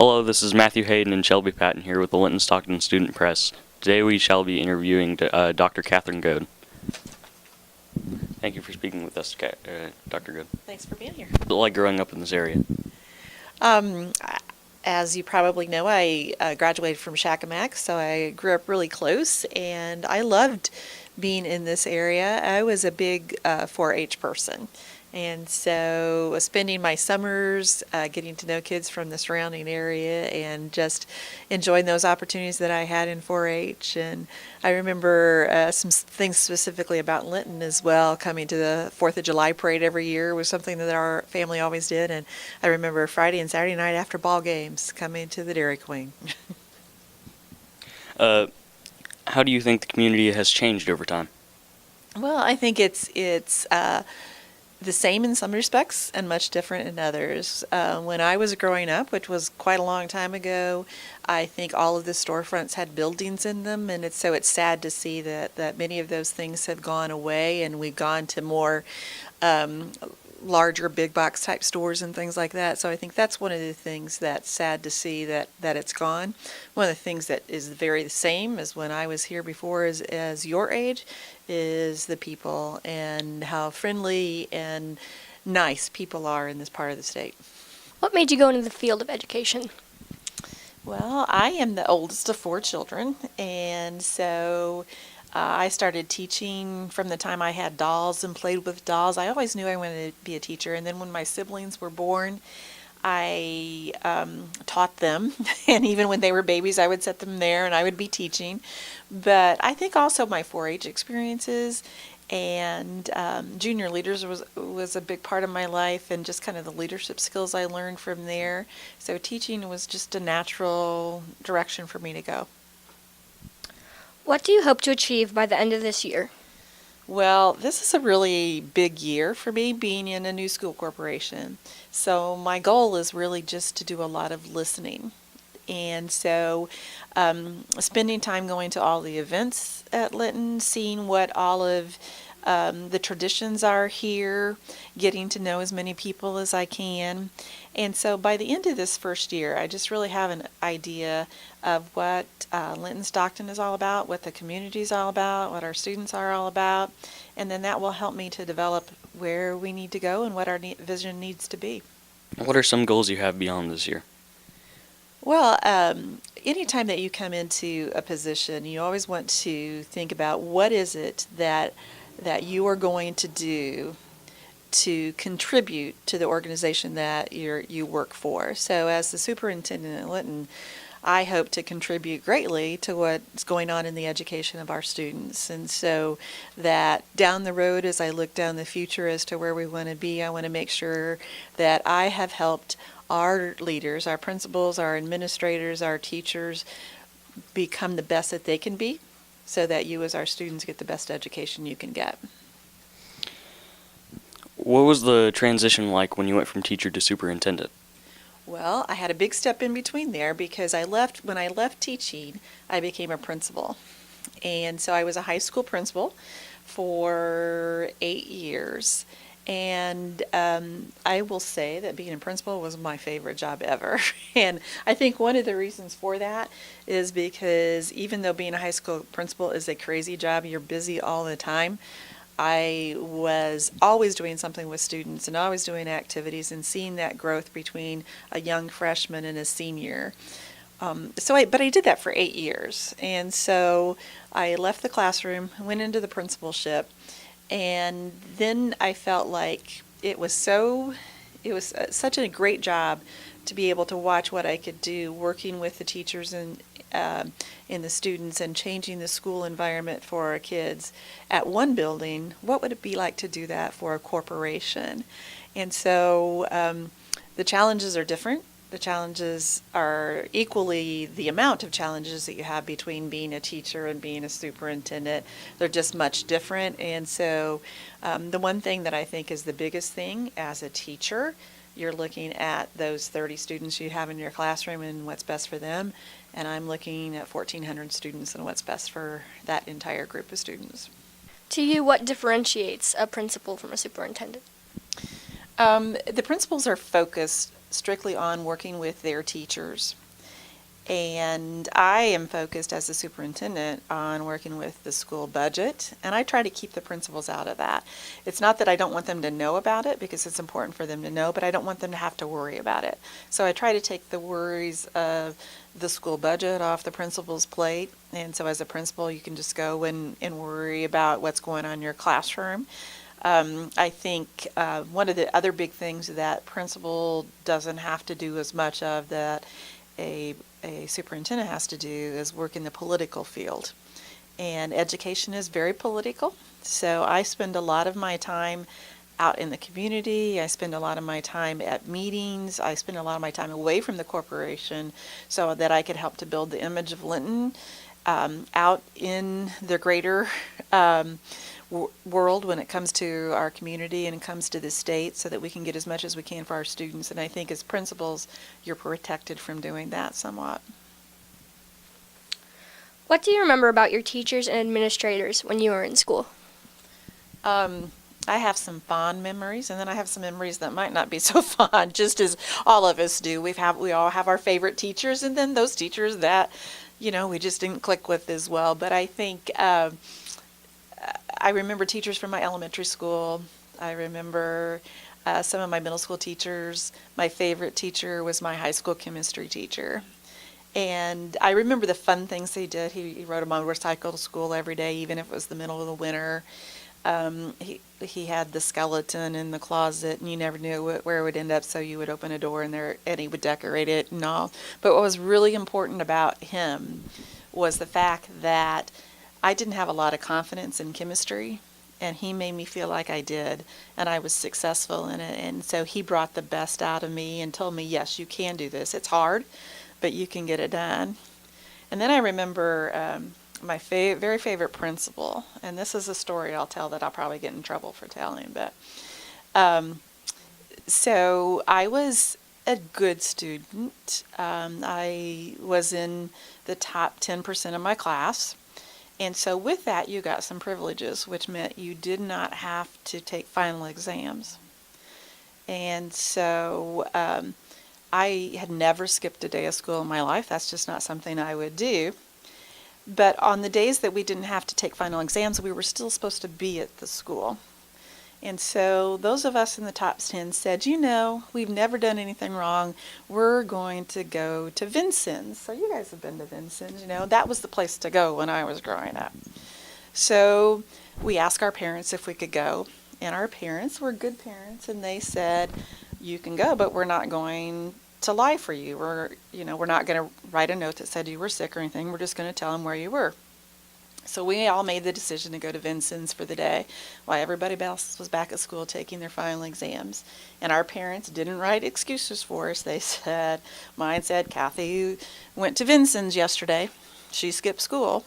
Hello, this is Matthew Hayden and Shelby Patton here with the Linton-Stockton Student Press. Today we shall be interviewing Dr. Kathryn Goad. Thank you for speaking with us, Dr. Goad. Thanks for being here. What's it like growing up in this area? As you probably know, I graduated from Shakamak, so I grew up really close, and I loved being in this area. I was a big 4-H person, and so spending my summers getting to know kids from the surrounding area and just enjoying those opportunities that I had in 4-H. And I remember some things specifically about Linton as well. Coming to the 4th of July parade every year was something that our family always did. And I remember Friday and Saturday night after ball games coming to the Dairy Queen. How do you think the community has changed over time? Well, I think it's the same in some respects and much different in others. When I was growing up, which was quite a long time ago, I think all of the storefronts had buildings in them, and it's sad to see that many of those things have gone away, and we've gone to more larger big box type stores and things like that. So I think that's one of the things that's sad to see, that it's gone. One of the things that is very the same as when I was here before as your age is the people and how friendly and nice people are in this part of the state. What made you go into the field of education? Well, I am the oldest of 4 children, and so I started teaching from the time I had dolls and played with dolls. I always knew I wanted to be a teacher, and then when my siblings were born, I taught them, and even when they were babies, I would set them there and I would be teaching. But I think also my 4-H experiences and junior leaders was a big part of my life, and just kind of the leadership skills I learned from there. So teaching was just a natural direction for me to go. What do you hope to achieve by the end of this year? Well, this is a really big year for me, being in a new school corporation. So my goal is really just to do a lot of listening. And so spending time going to all the events at Linton, seeing what all of the traditions are here, getting to know as many people as I can. And so by the end of this first year, I just really have an idea of what Linton-Stockton is all about, what the community is all about, what our students are all about, and then that will help me to develop where we need to go and what our vision needs to be. What are some goals you have beyond this year? Well, anytime that you come into a position, you always want to think about what is it that you are going to do to contribute to the organization that you work for. So as the superintendent at Linton, I hope to contribute greatly to what's going on in the education of our students. And so that down the road, as I look down the future as to where we want to be, I want to make sure that I have helped our leaders, our principals, our administrators, our teachers become the best that they can be, so that you as our students get the best education you can get. What was the transition like when you went from teacher to superintendent? Well, I had a big step in between there, because when I left teaching, I became a principal. And so I was a high school principal for 8 years. And I will say that being a principal was my favorite job ever. And I think one of the reasons for that is because even though being a high school principal is a crazy job, you're busy all the time, I was always doing something with students and always doing activities and seeing that growth between a young freshman and a senior. But I did that for 8 years. And so I left the classroom, went into the principalship, and then I felt like it was such a great job to be able to watch what I could do working with the teachers and the students and changing the school environment for our kids at one building. What would it be like to do that for a corporation? And so the challenges are different. The challenges are equally the amount of challenges that you have between being a teacher and being a superintendent. They're just much different. And so the one thing that I think is the biggest thing as a teacher, you're looking at those 30 students you have in your classroom and what's best for them. And I'm looking at 1,400 students and what's best for that entire group of students. To you, what differentiates a principal from a superintendent? The principals are focused strictly on working with their teachers. And I am focused as the superintendent on working with the school budget, and I try to keep the principals out of that. It's not that I don't want them to know about it, because it's important for them to know, but I don't want them to have to worry about it. So I try to take the worries of the school budget off the principal's plate, and so as a principal, you can just go and worry about what's going on in your classroom. I think one of the other big things that principal doesn't have to do as much of that a superintendent has to do is work in the political field. And education is very political, so I spend a lot of my time out in the community. I spend a lot of my time at meetings. I spend a lot of my time away from the corporation so that I could help to build the image of Linton out in the greater world when it comes to our community and it comes to the state, so that we can get as much as we can for our students. And I think as principals, you're protected from doing that somewhat. What do you remember about your teachers and administrators when you were in school? I have some fond memories, and then I have some memories that might not be so fond, just as all of us do. We all have our favorite teachers, and then those teachers that, we just didn't click with as well. But I think I remember teachers from my elementary school. I remember some of my middle school teachers. My favorite teacher was my high school chemistry teacher. And I remember the fun things he did. He rode a motorcycle to school every day, even if it was the middle of the winter. He had the skeleton in the closet, and you never knew where it would end up, so you would open a door and he would decorate it and all. But what was really important about him was the fact that I didn't have a lot of confidence in chemistry, and he made me feel like I did, and I was successful in it. And so he brought the best out of me and told me, yes, you can do this. It's hard, but you can get it done. And then I remember my very favorite principal, and this is a story I'll tell that I'll probably get in trouble for telling, but so I was a good student. I was in the top 10% of my class. And so with that, you got some privileges, which meant you did not have to take final exams. And so I had never skipped a day of school in my life. That's just not something I would do. But on the days that we didn't have to take final exams, we were still supposed to be at the school. And so those of us in the top 10 said, we've never done anything wrong. We're going to go to Vincent's. So you guys have been to Vincent's, that was the place to go when I was growing up. So we asked our parents if we could go. And our parents were good parents, and they said, you can go, but we're not going to lie for you. We're not going to write a note that said you were sick or anything. We're just going to tell them where you were. So we all made the decision to go to Vincent's for the day while everybody else was back at school taking their final exams. And our parents didn't write excuses for us. They said, mine said, Kathy went to Vincent's yesterday. She skipped school.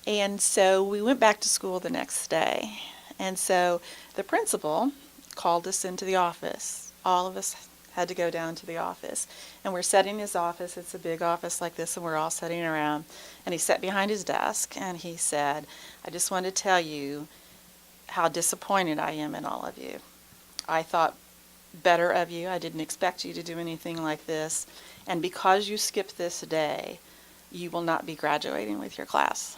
And so we went back to school the next day. And so the principal called us into the office. All of us had to go down to the office. And we're sitting in his office. It's a big office like this, and we're all sitting around. And he sat behind his desk, and he said, I just want to tell you how disappointed I am in all of you. I thought better of you. I didn't expect you to do anything like this. And because you skipped this day, you will not be graduating with your class.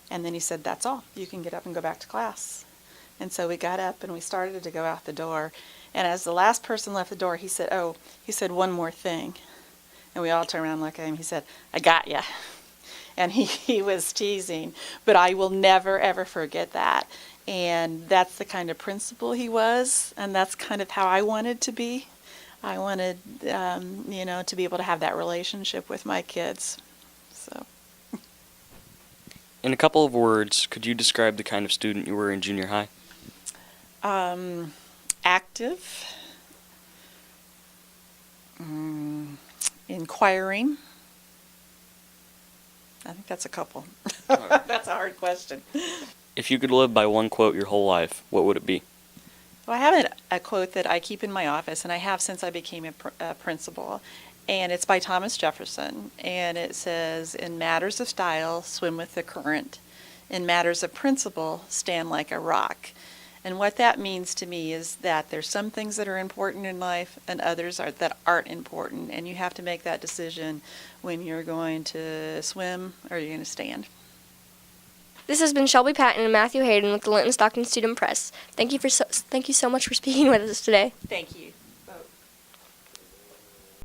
And then he said, that's all. You can get up and go back to class. And so we got up and we started to go out the door. And as the last person left the door, he said, one more thing. And we all turned around and looked at him. He said, I got ya. And he was teasing. But I will never, ever forget that. And that's the kind of principal he was. And that's kind of how I wanted to be. I wanted, to be able to have that relationship with my kids. So. In a couple of words, could you describe the kind of student you were in junior high? Active, inquiring. I think that's a couple. Right. That's a hard question. If you could live by one quote your whole life, what would it be? Well, I have a quote that I keep in my office, and I have since I became a principal, and it's by Thomas Jefferson, and it says, in matters of style, swim with the current. In matters of principle, stand like a rock. And what that means to me is that there's some things that are important in life and others that aren't important. And you have to make that decision when you're going to swim or you're going to stand. This has been Shelby Patton and Matthew Hayden with the Linton-Stockton Student Press. Thank you so much for speaking with us today. Thank you.